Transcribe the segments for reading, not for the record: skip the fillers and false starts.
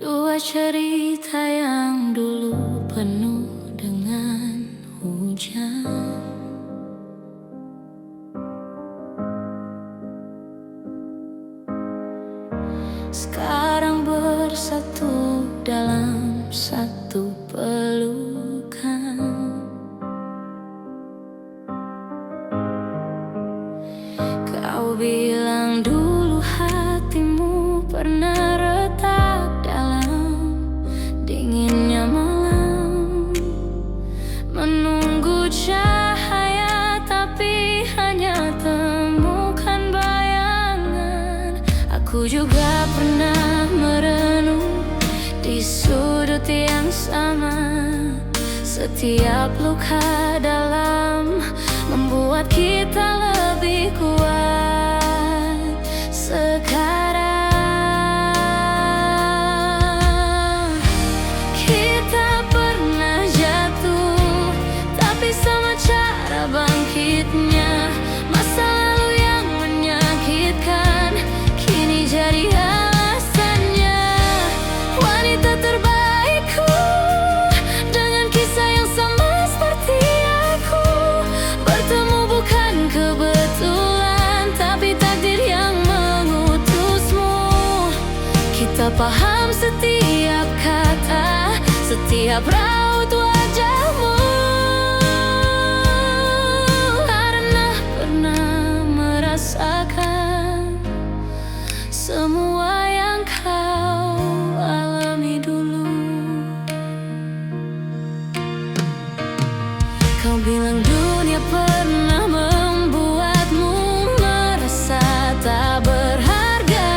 Dua cerita yang dulu penuh dengan hujan, sekarang bersatu dalam satu pelukan. Kau bilang dulu hatimu pernah retak dalam dinginnya malam, menunggu cahaya tapi hanya temukan bayangan. Aku juga pernah merenung di sudut yang sama. Setiap luka dalam membuat kita lebih kuat sekarang. Kita pernah jatuh, tapi sama cara bangkitnya. Masa lalu yang menyakitkan kini jadi alasannya. Wanita terbaikku dengan kisah yang sama seperti aku, bertemu bukan kebetulan, tapi takdir yang mengutusmu. Kita paham setiap kata, setiap raut wajahmu, karena pernah merasakan semua yang kau alami dulu. Kau bilang dunia pernah membuatmu merasa tak berharga.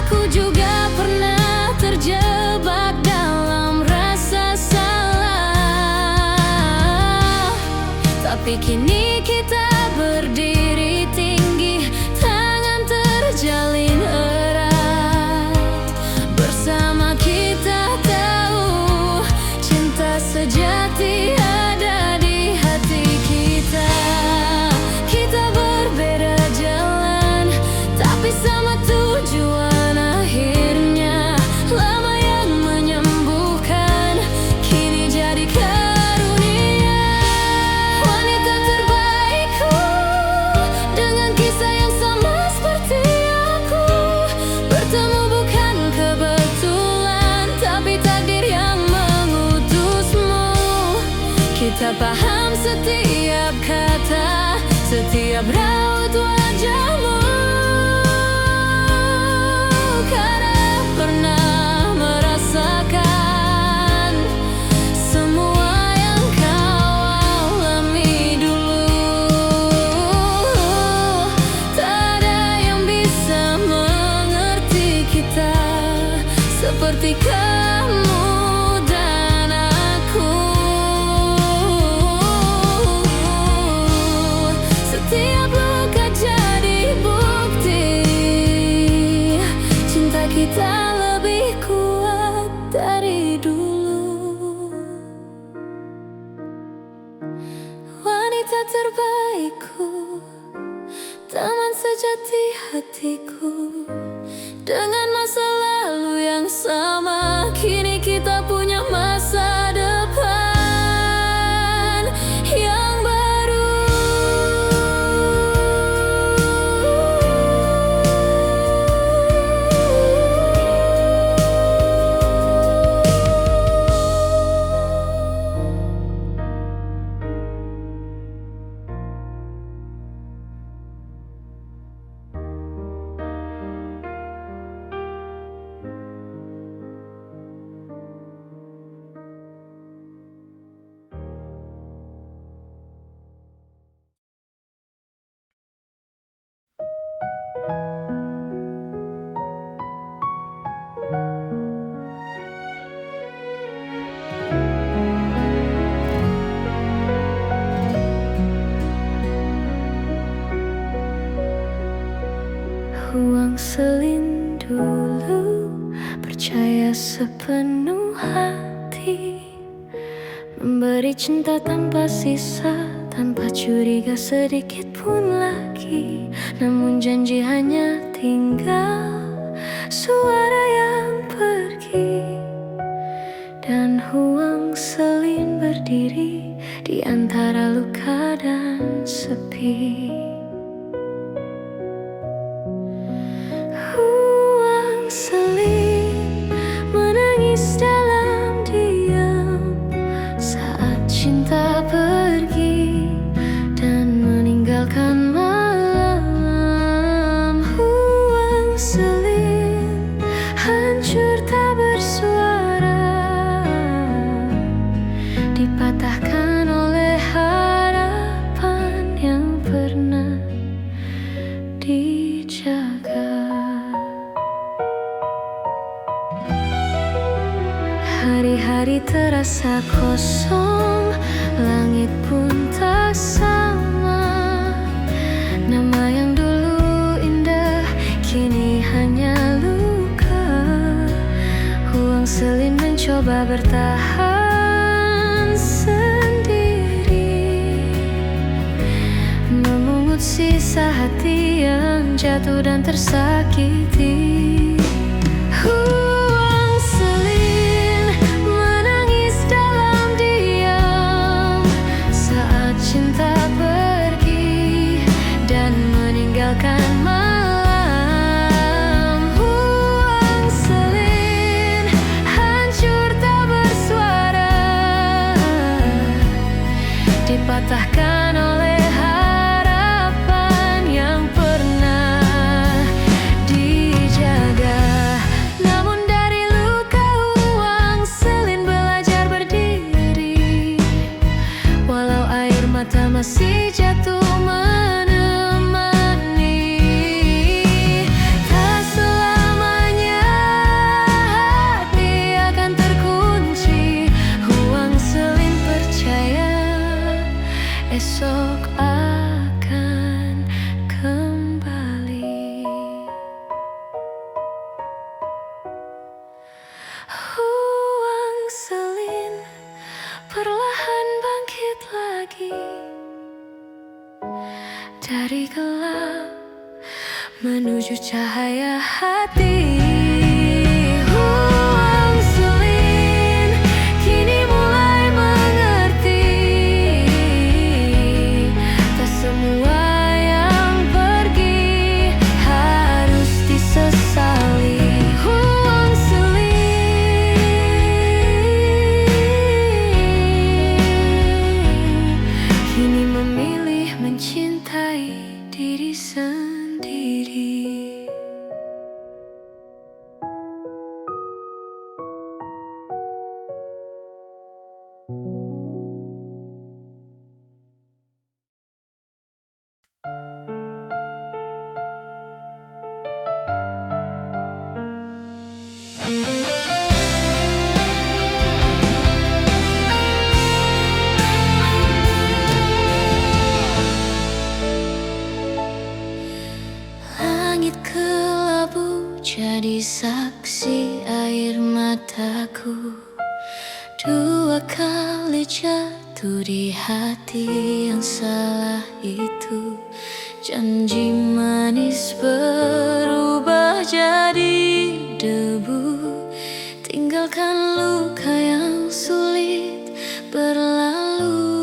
Aku juga pernah terjebak dalam rasa salah, tapi kini kita berdiri tinggi, tangan terjalin erat. Bersama kita tahu cinta sejati ada di hati kita. Kita berbeda jalan, tapi sama tujuan akhirnya. Lama yang menyembuhkan kini jadi karunia. Wanita terbaikku dengan kisah yang sama seperti aku, bertemu bukan kebetulan, tapi takdir yang mengutusmu. Kita paham setiap kata, setiap raut wajahmu, karena pernah merasakan semua yang kau alami dulu. Tak ada yang bisa mengerti kita seperti kamu dan aku. Setiap luka jadi bukti cinta kita lebih kuat dari dulu. Wanita terbaikku, teman sejati hatiku, dengan masa lalu yang sama, kini kita punya masa depan yang baru. Buang selin dulu, percaya sepenuh hati, memberi cinta tanpa sisa, tanpa curiga sedikit pun lagi. Namun janji hanya tinggal suara yang pergi, dan huang selin berdiri di antara luka dan sepi. Huang selin menangis dalam diam saat cinta pergi dan meninggalkan malam. Huang selin hancur tak bersuara, dipatahkan oleh harapan yang pernah dijaga. Hari-hari terasa kosong, langit pun tak sama. Nama yang dulu indah kini hanya luka. Huang selin mencoba bertahan sendiri, memungut sisa hati yang jatuh dan tersakiti. Huang selin menangis dalam diam saat cinta pergi dan meninggalkan malam. Huang selin hancur tak bersuara, dipatahkan oleh harapan yang pernah dijaga. Namun dari luka huang selin belajar berdiri, walau air mata masih jatuh menemani. Tak selamanya hati akan terkunci. Huang selin percaya esok akan kembali. Huang selin perlahan bangkit lagi dari gelap menuju cahaya hati. Huang selin kini mulai mengerti, tak semua yang pergi harus disesali. Huang selin kini memilih mencintai diri sendiri. Langit kelabu jadi saksi air mataku. Dua kali jatuh di hati yang salah itu. Janji manis berubah jadi debu, tinggalkan luka yang sulit berlalu.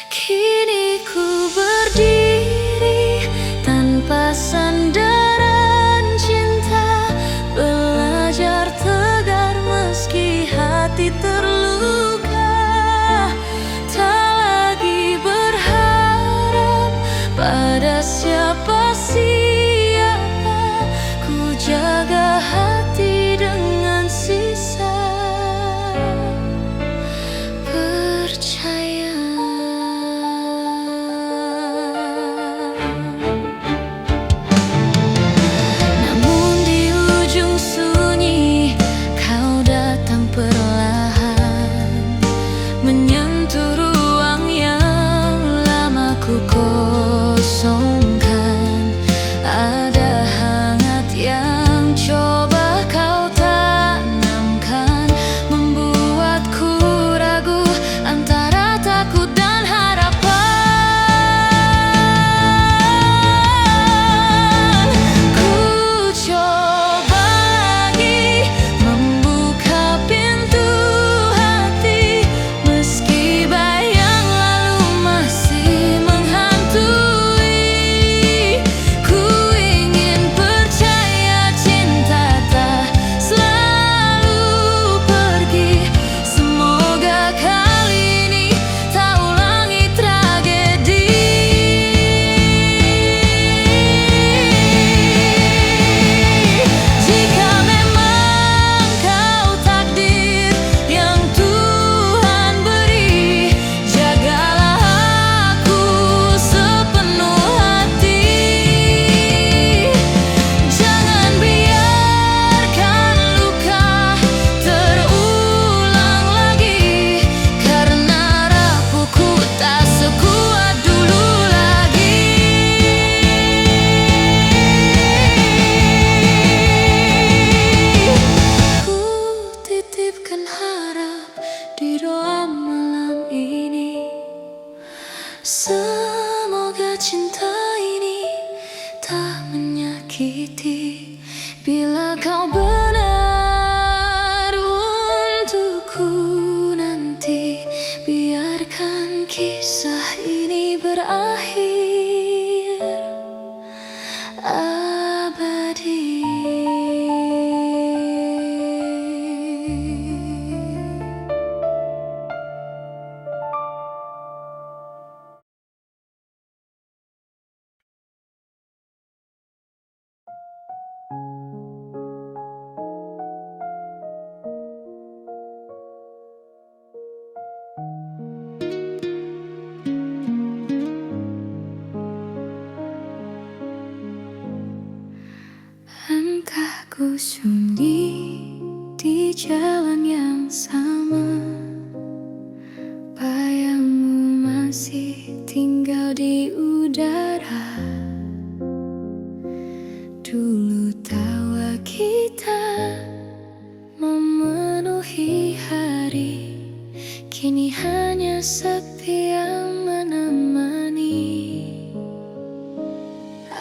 Kini ku berdiri tanpa sandaran cinta, belajar tegar meski hati terluka. Tak lagi berharap pada siapa sih tersakiti. Bila kau benar untukku nanti, biarkan kisah ini berakhir abadi. Entah ku sunyi di jalan yang sama, bayangmu masih tinggal di udara. Dulu tawa kita memenuhi hari, kini hanya sepi yang menemani.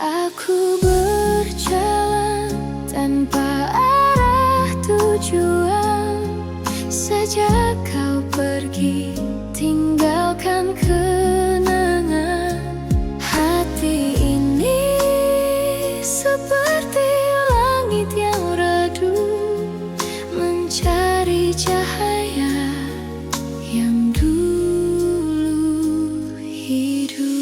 Aku berjalan tanpa arah tujuan, sejak kau pergi tinggalkan kenangan. Hati ini seperti langit yang redup, mencari cahaya yang dulu hidup.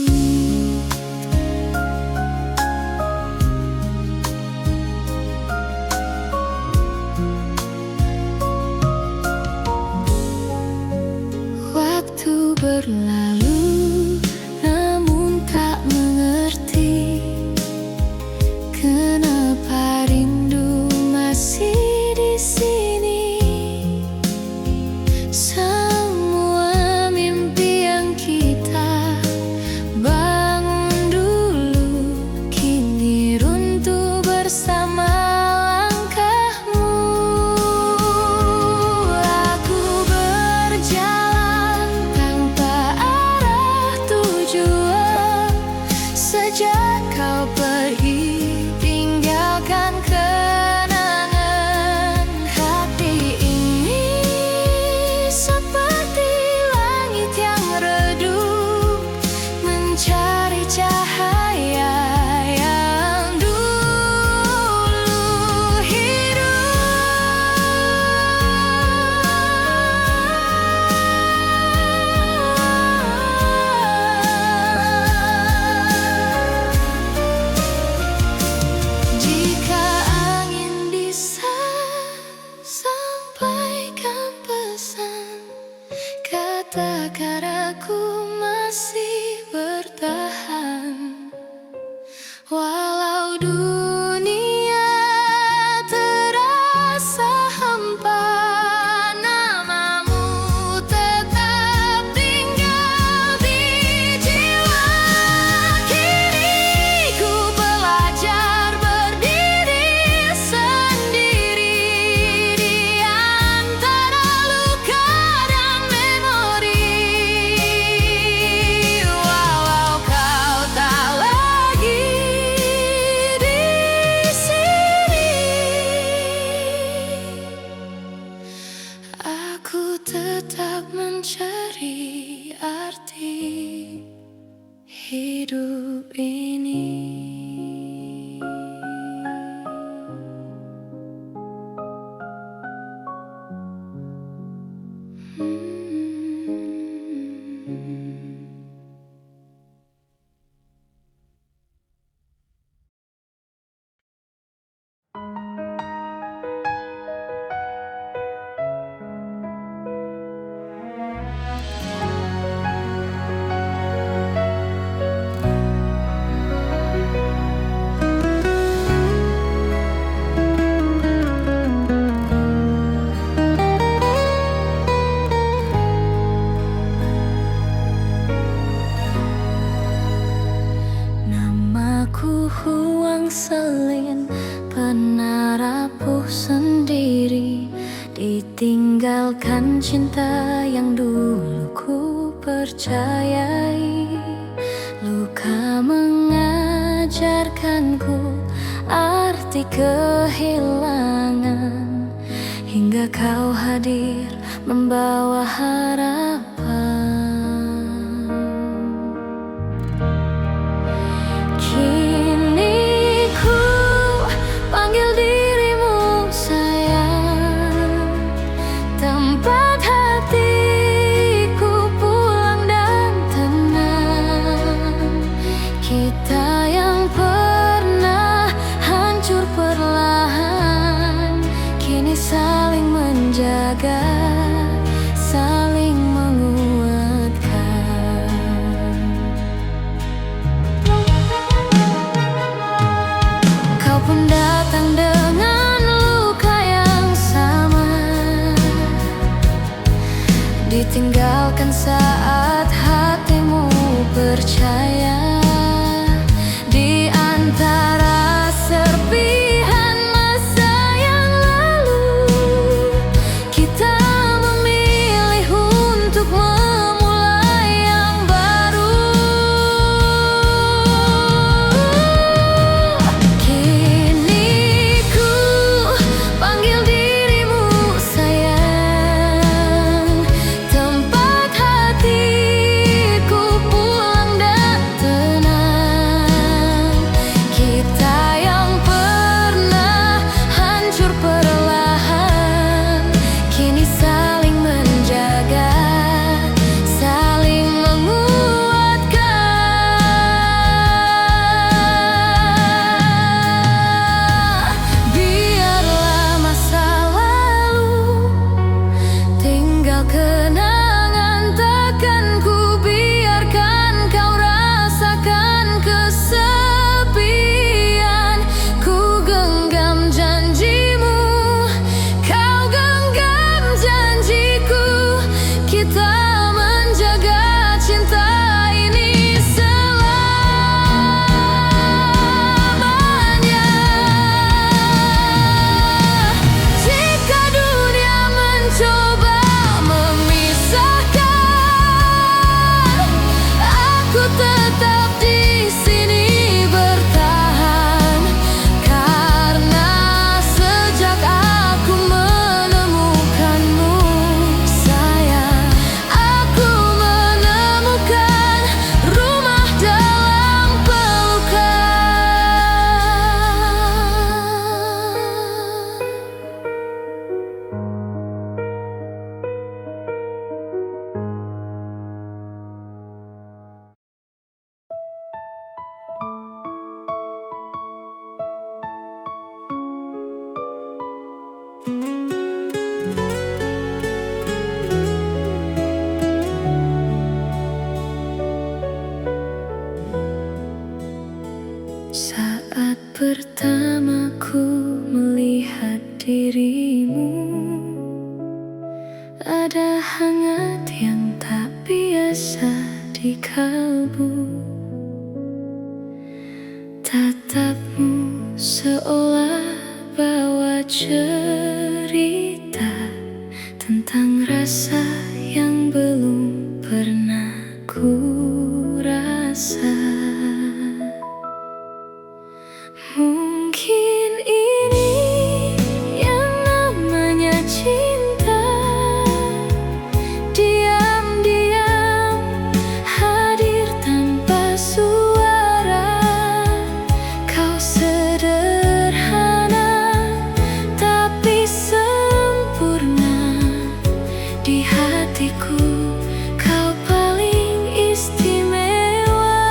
Waktu berlalu, namun tak mengerti kenapa rindu masih di sini. Semua mimpi yang kita bangun dulu kini runtuh bersama langkahmu. Aku berjalan tanpa arah tujuan, sejak kau pergi tinggalkan kenangan. Hati ini seperti langit yang redup, mencari cahaya yang dulu hidup. Jika angin bisa sampaikan pesan, katakan aku masih bertahan. Walau dunia terasa hampa, namamu tetap tinggal di jiwa. Kini ku belajar berdiri sendiri di antara luka dan memori. Walau kau tak lagi di sini, aku tetap mencari arti hidup ini. Namaku Huang Selin, pernah rapuh sendiri, ditinggalkan cinta yang dulu ku percayai. Luka mengajarkanku arti kehilangan, hingga kau hadir membawa harapan. Kini ku panggil dirimu sayang, tempat hatiku pulang dan tenang. Kita yang pernah hancur perlahan, kini saling menjaga, saling menguatkan. Kau pun datang dengan luka yang sama, ditinggalkan saat hatimu percaya. Di antara serpihan masa yang lalu, kita memilih untuk memulai yang baru. Kini ku panggil dirimu sayang, tempat hatiku pulang dan tenang. Kita yang pernah hancur perlahan, kini saling menjaga, saling menguatkan. Biarlah masa lalu tinggal kenangan, takkan ku biarkan kau rasakan kesepian. Ku genggam janjimu, kau genggam janjiku, kita menjaga cinta ini selamanya. Jika dunia mencoba memisahkan, aku tetap di sini bertahan. Karena sejak aku menemukanmu sayang, aku menemukan rumah dalam saat pertama ku melihat dirimu, ada hangat yang tak biasa di kalbu. Tatapmu seolah bawa cerita tentang rasa yang belum pernah ku rasa. Mungkin ini yang namanya cinta, diam-diam hadir tanpa suara. Kau sederhana tapi sempurna di hatiku, kau paling istimewa.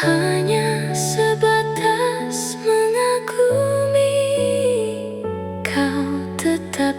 hanya sebatas mengagumi. Kau tetap